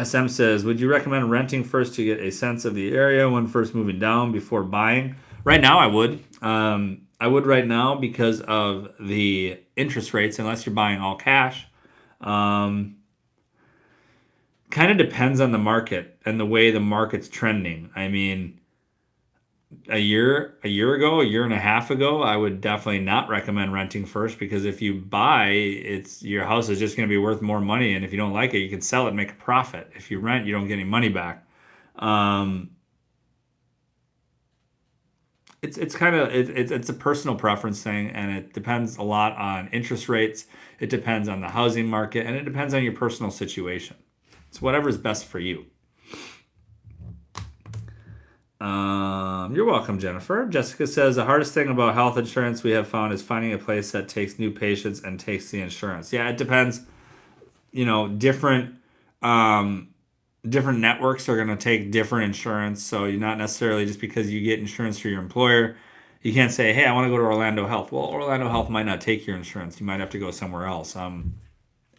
SM says, would you recommend renting first to get a sense of the area when first moving down before buying? Right now, I would. I would right now because of the interest rates, unless you're buying all cash. Kind of depends on the market and the way the market's trending. I mean, a year ago, a year and a half ago, I would definitely not recommend renting first because if you buy, your house is just going to be worth more money, and if you don't like it, you can sell it and make a profit. If you rent, you don't get any money back. It's a personal preference thing, and it depends a lot on interest rates. It depends on the housing market, and it depends on your personal situation. It's whatever's best for you. You're welcome, Jennifer. Jessica says, the hardest thing about health insurance we have found is finding a place that takes new patients and takes the insurance. Yeah, it depends. Different networks are going to take different insurance. So you're not necessarily just because you get insurance through your employer, you can't say, hey, I want to go to Orlando Health. Well, Orlando Health might not take your insurance. You might have to go somewhere else.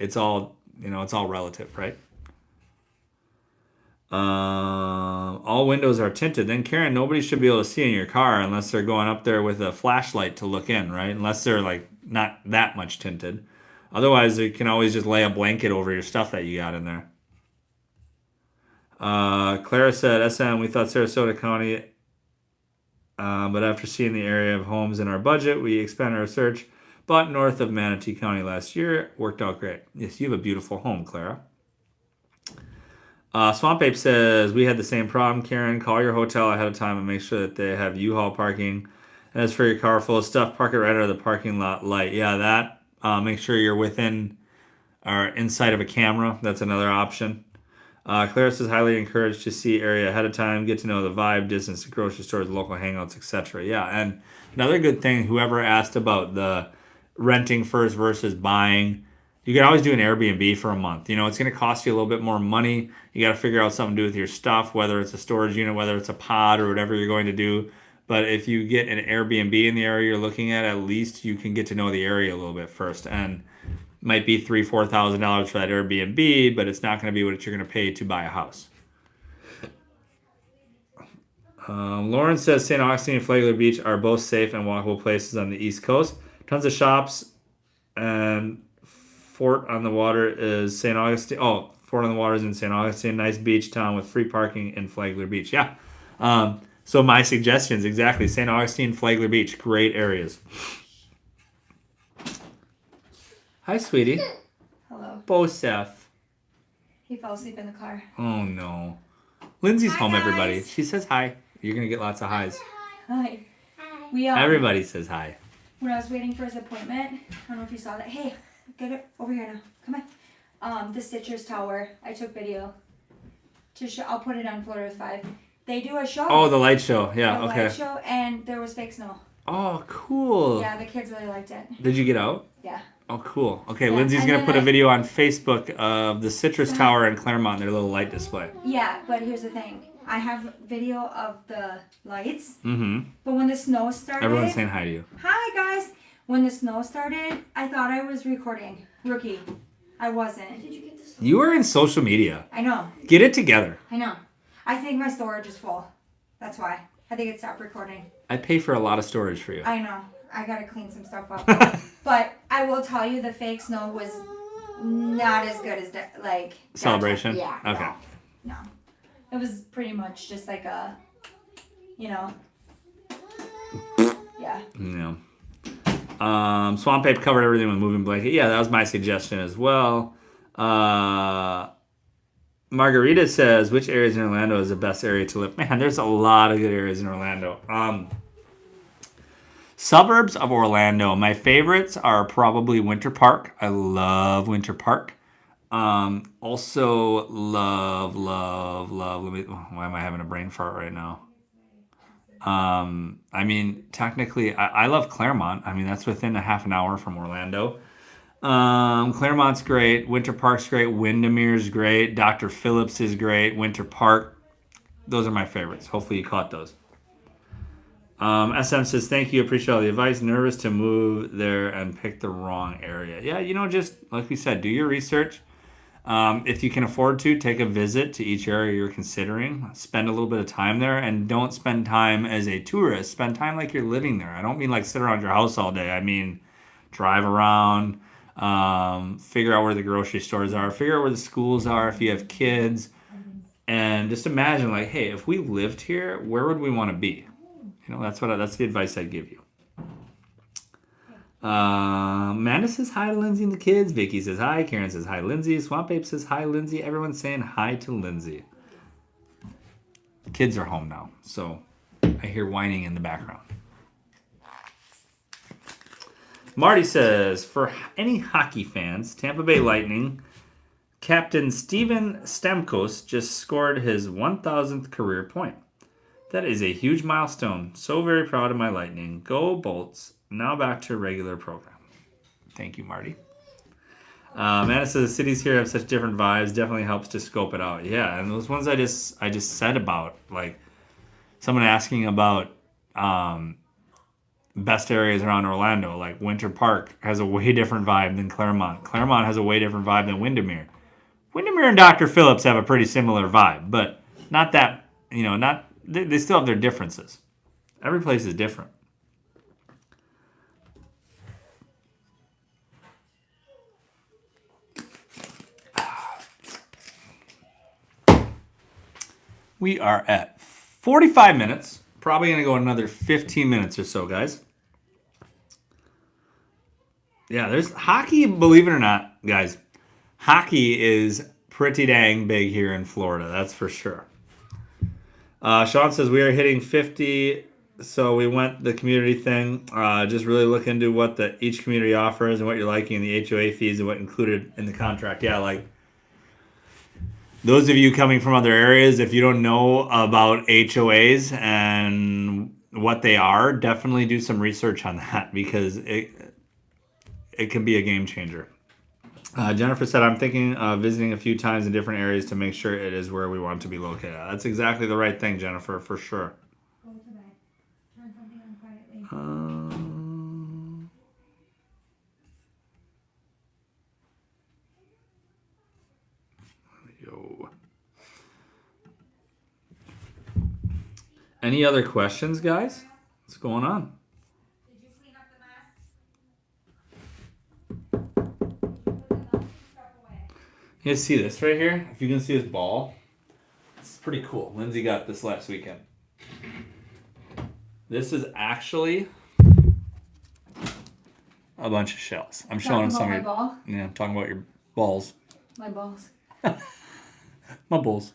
It's all relative, right? All windows are tinted. Then Karen, nobody should be able to see in your car unless they're going up there with a flashlight to look in, right? Unless they're like not that much tinted. Otherwise, you can always just lay a blanket over your stuff that you got in there. Clara said, SM, we thought Sarasota County, but after seeing the area of homes in our budget, we expanded our search. Bought north of Manatee County last year. Worked out great. Yes, you have a beautiful home, Clara. Swamp Ape says, we had the same problem, Karen. Call your hotel ahead of time and make sure that they have U-Haul parking. And as for your car full of stuff, park it right out of the parking lot light. Yeah, that. Make sure you're within or inside of a camera. That's another option. Clara says, highly encouraged to see area ahead of time, get to know the vibe, distance to grocery stores, local hangouts, etc. Yeah, and another good thing, whoever asked about the renting first versus buying, you can always do an Airbnb for a month. You know, it's going to cost you a little bit more money. You got to figure out something to do with your stuff, whether it's a storage unit, whether it's a pod or whatever you're going to do. But if you get an Airbnb in the area you're looking at least you can get to know the area a little bit first. And might be $3,000-$4,000 for that Airbnb, but it's not going to be what you're going to pay to buy a house. Lauren says St. Augustine and Flagler Beach are both safe and walkable places on the East Coast. Tons of shops, and Fort on the Water is St. Augustine. Oh, Fort on the Water is in St. Augustine. Nice beach town with free parking in Flagler Beach. Yeah. So my suggestions, exactly. St. Augustine, Flagler Beach, great areas. Hi, sweetie. Hello. Bosef. He fell asleep in the car. Oh, no. Lindsay's home, guys. everybody. She says hi. You're going to get lots of highs. Hi. We Everybody says hi. When I was waiting for his appointment, I don't know if you saw that. Hey, get it over here now. Come on. The Stitchers Tower. I took video. To show. I'll put it on Florida with 5. They do a show. Oh, the light show. Yeah, the okay. light show, and there was fake snow. Oh, cool. Yeah, the kids really liked it. Did you get out? Yeah. Oh, cool. Okay, Yeah, Lindsay's and going to then put a video on Facebook of the Citrus Tower in Clermont, their little light display. Yeah, but here's the thing. I have video of the lights. Mm-hmm. But when the snow started... Everyone's saying hi to you. Hi, guys. When the snow started, I thought I was recording. Rookie. I wasn't. Did you get this? You are in social media. I know. Get it together. I know. I think my storage is full. That's why. I think it stopped recording. I pay for a lot of storage for you. I know. I gotta clean some stuff up. But I will tell you, the fake snow was not as good as like Celebration? Yeah. Okay. No. It was pretty much just like a, Yeah. No. Swamp Ape covered everything with moving blanket. Yeah, that was my suggestion as well. Margarita says, which areas in Orlando is the best area to live? Man, there's a lot of good areas in Orlando. Suburbs of Orlando. My favorites are probably Winter Park. I love Winter Park. Also love. Why am I having a brain fart right now? I mean, technically, I love Clermont. I mean, that's within a half an hour from Orlando. Clermont's great. Winter Park's great. Windermere's great. Dr. Phillips is great. Winter Park. Those are my favorites. Hopefully you caught those. SM says, thank you. Appreciate all the advice. Nervous to move there and pick the wrong area. Yeah, just like we said, do your research. If you can afford to, take a visit to each area you're considering. Spend a little bit of time there, and don't spend time as a tourist. Spend time like you're living there. I don't mean like sit around your house all day. I mean drive around, figure out where the grocery stores are, figure out where the schools are if you have kids, and just imagine like, hey, if we lived here, where would we want to be? That's the advice I'd give you. Amanda says hi to Lindsay and the kids. Vicky says hi. Karen says hi, Lindsay. Swamp Ape says hi, Lindsay. Everyone's saying hi to Lindsay. The kids are home now, so I hear whining in the background. Marty says, for any hockey fans, Tampa Bay Lightning captain Steven Stamkos just scored his 1,000th career point. That is a huge milestone. So very proud of my Lightning. Go Bolts. Now back to regular program. Thank you, Marty. Amanda says the cities here have such different vibes. Definitely helps to scope it out. Yeah, and those ones I just said about, like someone asking about best areas around Orlando, like Winter Park has a way different vibe than Clermont. Clermont has a way different vibe than Windermere. Windermere and Dr. Phillips have a pretty similar vibe, but Not that, they still have their differences. Every place is different. We are at 45 minutes. Probably going to go another 15 minutes or so, guys. Yeah, there's hockey, believe it or not, guys. Hockey is pretty dang big here in Florida, that's for sure. Sean says we are hitting 50, so we went the community thing. Just really look into what each community offers and what you're liking in the HOA fees and what included in the contract. Yeah, like those of you coming from other areas, if you don't know about HOAs and what they are, definitely do some research on that because it can be a game changer. Jennifer said, I'm thinking of visiting a few times in different areas to make sure it is where we want to be located. That's exactly the right thing, Jennifer, for sure. Go to bed. Turn something on quietly. Any other questions, guys? What's going on? Did you clean up the mess? Did you put the naughty stuff away? You guys see this right here? If you can see this ball, it's pretty cool. Lindsay got this last weekend. This is actually a bunch of shells. I'm showing some of your ball? Yeah, I'm talking about your balls. My balls. My balls.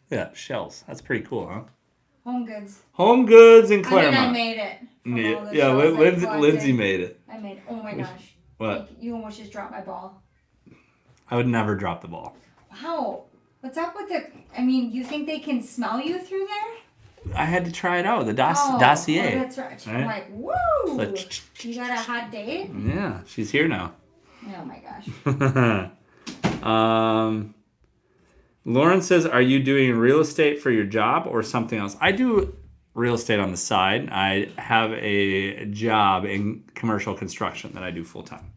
Yeah, shells. That's pretty cool, huh? Home goods. Home goods in Clermont. I made it. Yeah, Lindsay made it. I made it. Oh my gosh. What? You almost just dropped my ball. I would never drop the ball. Wow. What's up with it? I mean, you think they can smell you through there? I had to try it out. The Dossier. Dossier. Oh, that's right. I'm like, woo! Like, You got a hot date? Yeah, she's here now. Oh my gosh. Lauren says, are you doing real estate for your job or something else? I do real estate on the side. I have a job in commercial construction that I do full time.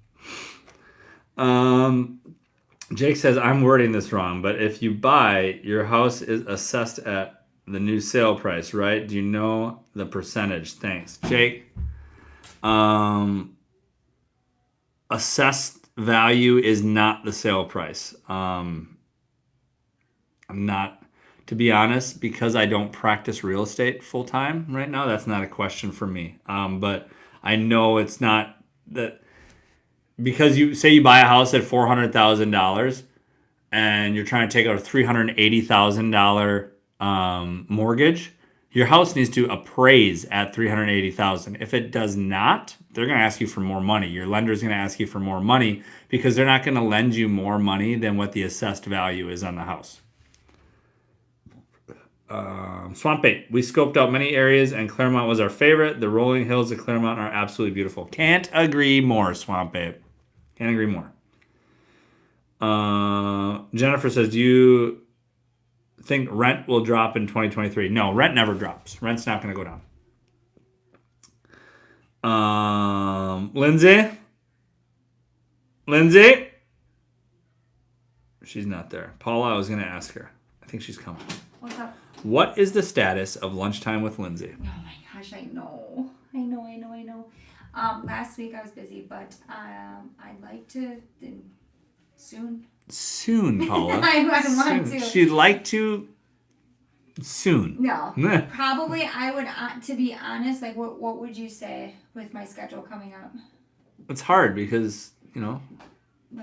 Jake says, I'm wording this wrong, but if you buy, your house is assessed at the new sale price, right? Do you know the percentage? Thanks. Jake, assessed value is not the sale price. I'm not, to be honest, because I don't practice real estate full time right now, that's not a question for me. But I know it's not that, because you say you buy a house at $400,000 and you're trying to take out a $380,000 mortgage, your house needs to appraise at $380,000. If it does not, they're going to ask you for more money. Your lender's going to ask you for more money because they're not going to lend you more money than what the assessed value is on the house. Swamp Bait. We scoped out many areas and Clermont was our favorite. The rolling hills of Clermont are absolutely beautiful. Can't agree more, Swamp Bait. Can't agree more. Jennifer says, do you think rent will drop in 2023? No, rent never drops. Rent's not going to go down. Lindsay? She's not there. Paula, I was going to ask her. I think she's coming. What's up? What is the status of lunchtime with Lindsay? Oh my gosh, I know. Last week I was busy, but I'd like to soon. Soon, Paula. I want to. She'd like to soon. No. Probably I would, to be honest, like what would you say with my schedule coming up? It's hard because, With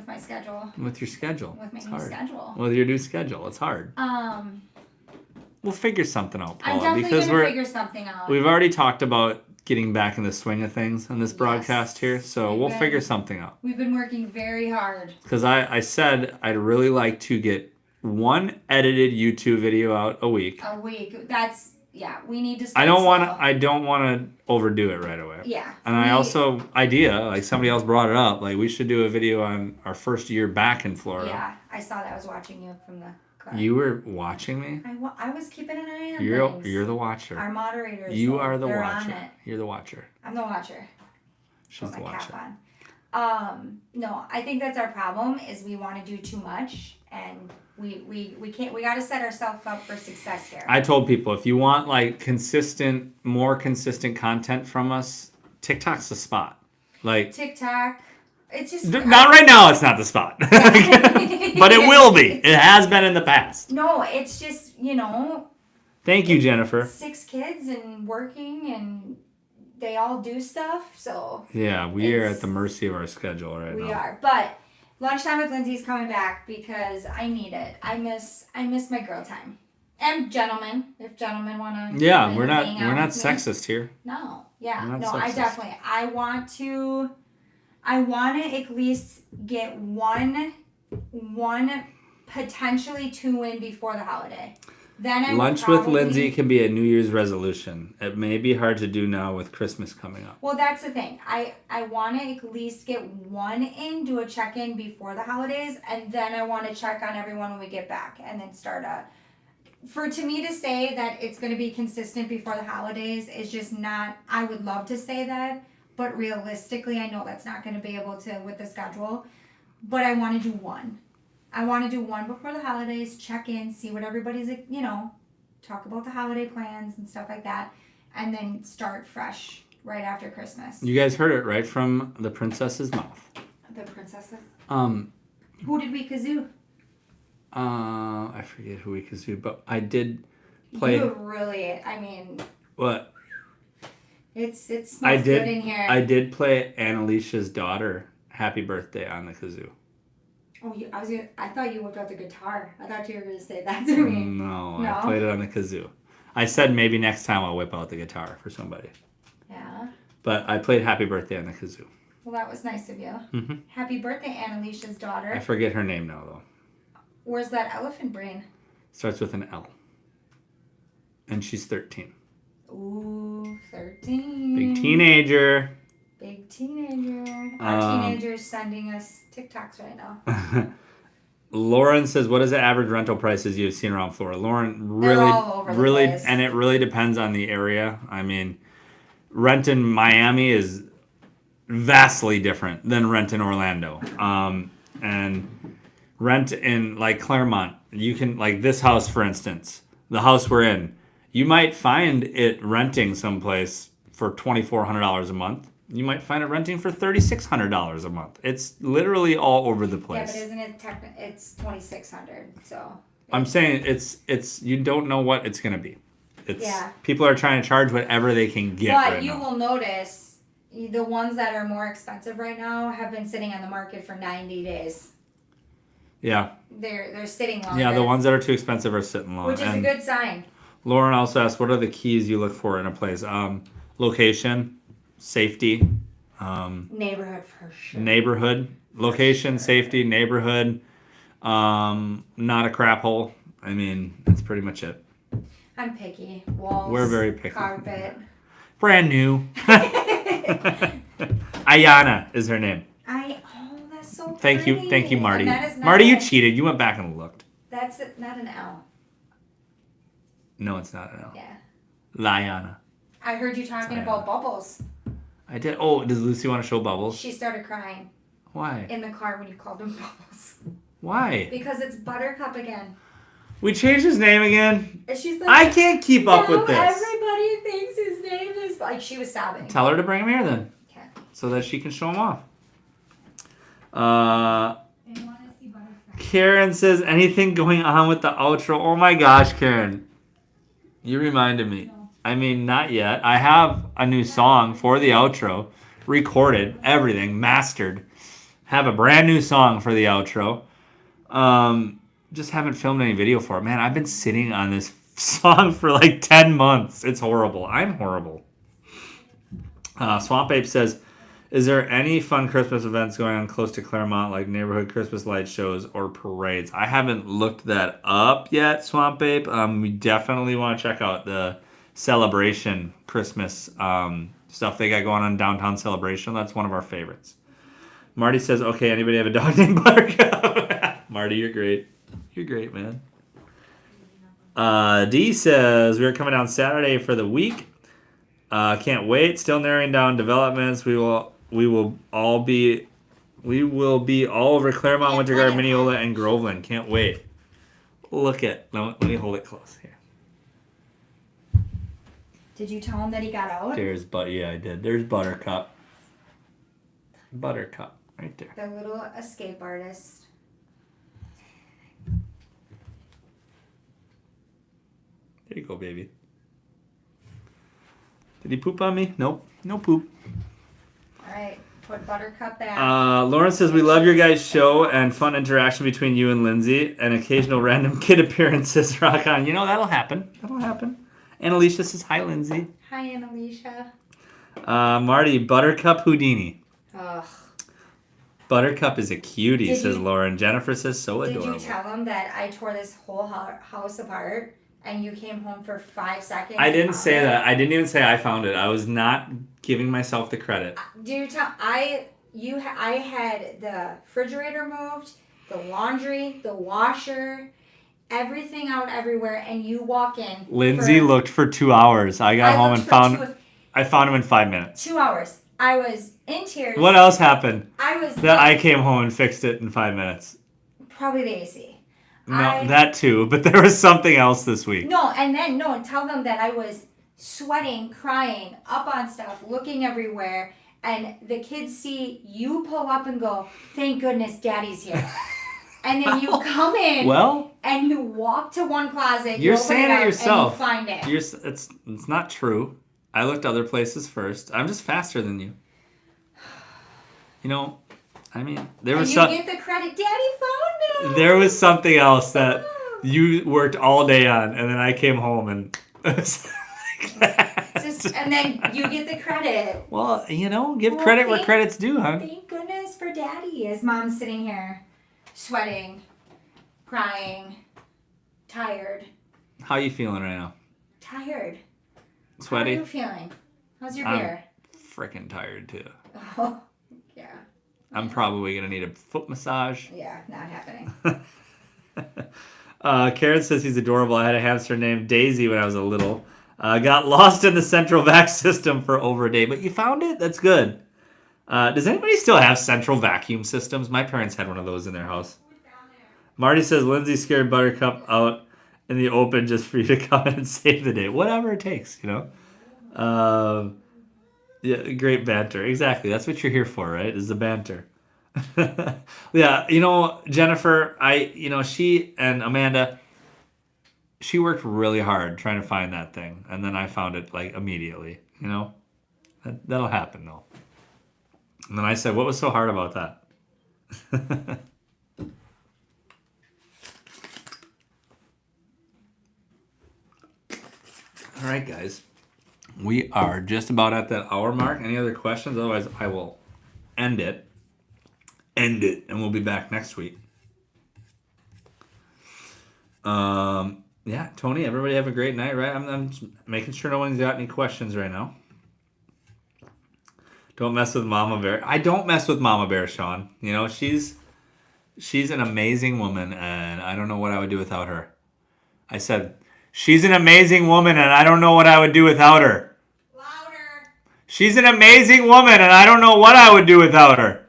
my schedule. With your schedule. With my it's new hard. schedule. With your new schedule. It's hard. We'll figure something out, Paula. I'm definitely going to figure something out. We've already talked about getting back in the swing of things on this broadcast here, so we'll figure something out. We've been working very hard. Because I said I'd really like to get one edited YouTube video out a week. We need to start I don't want to overdo it right away. Yeah. And somebody else brought it up, like we should do a video on our first year back in Florida. Yeah, I saw that. I was watching you from the car. You were watching me? I was keeping an eye on things. You're the watcher. Our moderators. You are the they're watcher. on it. You're the watcher. I'm the watcher. She's the watcher. Cap No, I think that's our problem is we want to do too much and we can't, we got to set ourselves up for success here. I told people, if you want like more consistent content from us, TikTok's the spot. Like TikTok, it's just not right now. It's not the spot, but it will be. It has been in the past. No, it's just, Thank you, Jennifer. 6 kids and working and they all do stuff, so yeah, we are at the mercy of our schedule right now. We are, but lunchtime with Lindsay's coming back because I need it. I miss my girl time. And gentlemen, if gentlemen want to. Yeah, we're not sexist here. No, yeah, no, sexist. I want to at least get one, potentially 2 in before the holiday. Then Lunch with Lindsay can be a New Year's resolution. It may be hard to do now with Christmas coming up. Well, that's the thing. I want to at least get 1 in, do a check-in before the holidays, and then I want to check on everyone when we get back, and then start to me to say that it's going to be consistent before the holidays is just not, I would love to say that, but realistically, I know that's not going to be able to with the schedule, but I want to do 1. I want to do 1 before the holidays, check in, see what everybody's, talk about the holiday plans and stuff like that, and then start fresh right after Christmas. You guys heard it right from the princess's mouth. The princess? Who did we kazoo? I forget who we kazoo, but I did play. You really, What? It smells good in here. I did play Annalicia's daughter Happy Birthday on the kazoo. Oh, I thought you whipped out the guitar. I thought you were going to say that to me. No, I played it on the kazoo. I said maybe next time I'll whip out the guitar for somebody. Yeah. But I played Happy Birthday on the kazoo. Well, that was nice of you. Mm-hmm. Happy birthday, Annalicia's daughter. I forget her name now, though. Where's that elephant brain? Starts with an L. And she's 13. Ooh, 13. Big teenager. Big teenager. Our teenager's sending us TikToks right now. Lauren says, what is the average rental prices you've seen around Florida? Lauren, They're all over the place. And it really depends on the area. I mean, rent in Miami is vastly different than rent in Orlando. And rent in like Clermont, you can, like this house, for instance, the house we're in, you might find it renting someplace for $2,400 a month. You might find it renting for $3,600 a month. It's literally all over the place. Yeah, but isn't it it's $2,600, so. I'm saying it's you don't know what it's going to be. People are trying to charge whatever they can get right now. But you will notice the ones that are more expensive right now have been sitting on the market for 90 days. Yeah. They're sitting longer. Yeah, the ones that are too expensive are sitting long. Which is a good sign. Lauren also asked, what are the keys you look for in a place? Location, safety. Neighborhood for sure. Neighborhood. Location, safety, neighborhood. Not a crap hole. I mean, that's pretty much it. I'm picky. Walls. We're very picky. Carpet. Brand new. Ayana is her name. That's so Thank pretty. you, Marty. And that is not Marty, you cheated. You went back and looked. That's not an L. No, it's not an L. Yeah. Liana. I heard you talking about Bubbles. I did. Oh, does Lucy want to show Bubbles? She started crying. Why? In the car when you called him Bubbles. Why? Because it's Buttercup again. We changed his name again. And she's like, I can't keep up with this. Everybody thinks his name is like she was sobbing. Tell her to bring him here then. Okay. So that she can show him off. Karen says, anything going on with the outro? Oh my gosh, Karen. You reminded me. No. I mean, not yet. I have a new song for the outro. Recorded, everything, mastered. Have a brand new song for the outro. Just haven't filmed any video for it. Man, I've been sitting on this song for like 10 months. It's horrible. I'm horrible. Swamp Ape says, is there any fun Christmas events going on close to Clermont, like neighborhood Christmas light shows or parades? I haven't looked that up yet, Swamp Ape. We definitely want to check out the Celebration Christmas stuff they got going on downtown Celebration. That's one of our favorites. Marty says, okay, anybody have a dog named Buttercup? Marty, you're great. You're great, man. D says, we're coming down Saturday for the week. Can't wait. Still narrowing down developments. We will all be We will be all over Clermont, Yeah, Winter Garden, plenty of Mineola, and Groveland. Can't wait. Look at. No, let me hold it close here. Did you tell him that he got out? Yeah, I did. There's Buttercup. Buttercup, right there. The little escape artist. There you go, baby. Did he poop on me? Nope. No poop. All right, put Buttercup back. Lauren says, we love your guys' show and fun interaction between you and Lindsay and occasional random kid appearances. Rock on. You know, that'll happen. That'll happen. And Alicia says, hi, Lindsay. Hi, Annalicia. Marty, Buttercup Houdini. Ugh. Buttercup is a cutie, says Lauren. Jennifer says, so adorable. Did you tell him that I tore this whole house apart and you came home for 5 seconds? I didn't say that. I didn't even say I found it. I was not giving myself the credit. Do you tell I had the refrigerator moved, the laundry, the washer, everything out everywhere, and you walk in. Lindsay looked for 2 hours. I got home and I found him in 5 minutes. 2 hours. I was in tears. What else happened? I came home and fixed it in 5 minutes. Probably the AC. No, that too. But there was something else this week. Tell them that I was sweating, crying, up on stuff, looking everywhere, and the kids see you pull up and go, thank goodness Daddy's here. And then you come in and you walk to one closet. You're saying it yourself. And you find it. It's not true. I looked other places first. I'm just faster than you. You know, I mean, there was you get the credit. Daddy found it. There was something else that you worked all day on, and then I came home and it was like that. And then you get the credit. Well, you know, give credit where credit's due, hon. Thank goodness for Daddy. As Mom's sitting here, sweating, crying, tired. How you feeling right now? Tired. Sweaty? How are you feeling? How's your beer? Freaking tired too. Oh, yeah. I'm probably gonna need a foot massage. Yeah, not happening. Karen says he's adorable. I had a hamster named Daisy when I was a little. Got lost in the central vac system for over a day, but you found it? That's good. Does anybody still have central vacuum systems? My parents had one of those in their house. Marty says Lindsay scared Buttercup out in the open just for you to come in and save the day. Whatever it takes, you know. Yeah, great banter. Exactly. That's what you're here for, right? Is the banter. Yeah, you know, Jennifer, she and Amanda, she worked really hard trying to find that thing, and then I found it like immediately. You know, that'll happen though. And then I said, "What was so hard about that?" All right, guys. We are just about at that hour mark. Any other questions? Otherwise, I will end it. And we'll be back next week. Yeah, Tony, everybody have a great night, right? I'm just making sure no one's got any questions right now. Don't mess with Mama Bear. I don't mess with Mama Bear, Sean. You know, she's an amazing woman, and I don't know what I would do without her. I said, she's an amazing woman, and I don't know what I would do without her. Louder. She's an amazing woman, and I don't know what I would do without her.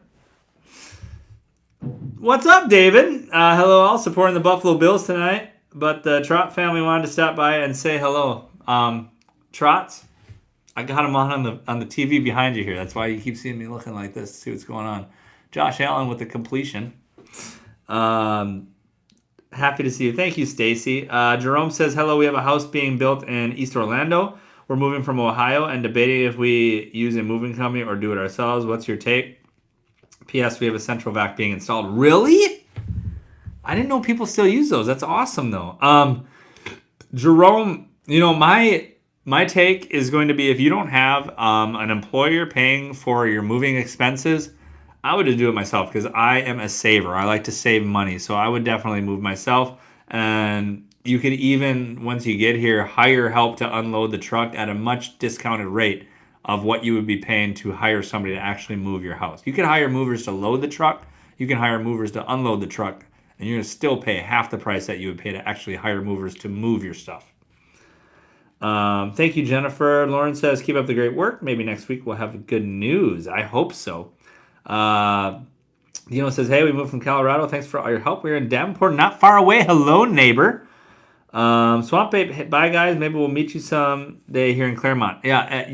What's up, David? Hello, all. Supporting the Buffalo Bills tonight, but the Trot family wanted to stop by and say hello. Trots, I got him on the TV behind you here. That's why you keep seeing me looking like this to see what's going on. Josh Allen with the completion. Happy to see you. Thank you, Stacy. Jerome says, hello, we have a house being built in East Orlando. We're moving from Ohio and debating if we use a moving company or do it ourselves. What's your take? P.S. We have a central vac being installed. Really? I didn't know people still use those. That's awesome, though. Jerome, you know, my take is going to be if you don't have an employer paying for your moving expenses, I would just do it myself because I am a saver. I like to save money, so I would definitely move myself. And you could even, once you get here, hire help to unload the truck at a much discounted rate of what you would be paying to hire somebody to actually move your house. You can hire movers to load the truck. You can hire movers to unload the truck, and you're going to still pay half the price that you would pay to actually hire movers to move your stuff. Thank you, Jennifer. Lauren says, keep up the great work. Maybe next week we'll have good news. I hope so. Dino says, hey, we moved from Colorado. Thanks for all your help. We're in Davenport, not far away. Hello, neighbor. Swamp Babe, bye, guys. Maybe we'll meet you someday here in Clermont. Yeah,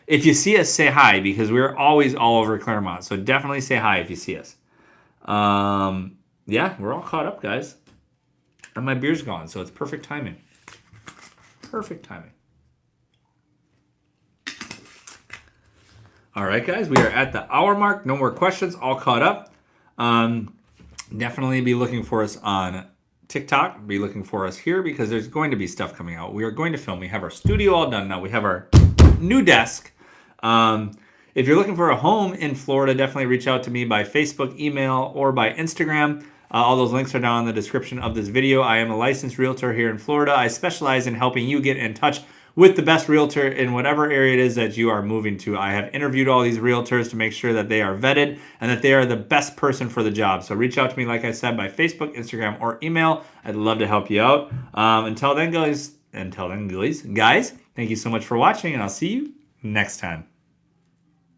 if you see us, say hi, because we're always all over Clermont. So definitely say hi if you see us. Yeah, we're all caught up, guys. And my beer's gone, so it's perfect timing. Perfect timing. All right, guys, we are at the hour mark. No more questions. All caught up. Definitely be looking for us on TikTok. Be looking for us here because there's going to be stuff coming out. We are going to film. We have our studio all done now. We have our new desk. If you're looking for a home in Florida, definitely reach out to me by Facebook, email, or by Instagram. All those links are down in the description of this video. I am a licensed realtor here in Florida. I specialize in helping you get in touch with the best realtor in whatever area it is that you are moving to. I have interviewed all these realtors to make sure that they are vetted and that they are the best person for the job. So reach out to me, like I said, by Facebook, Instagram, or email. I'd love to help you out. Until then, guys, thank you so much for watching, and I'll see you next time.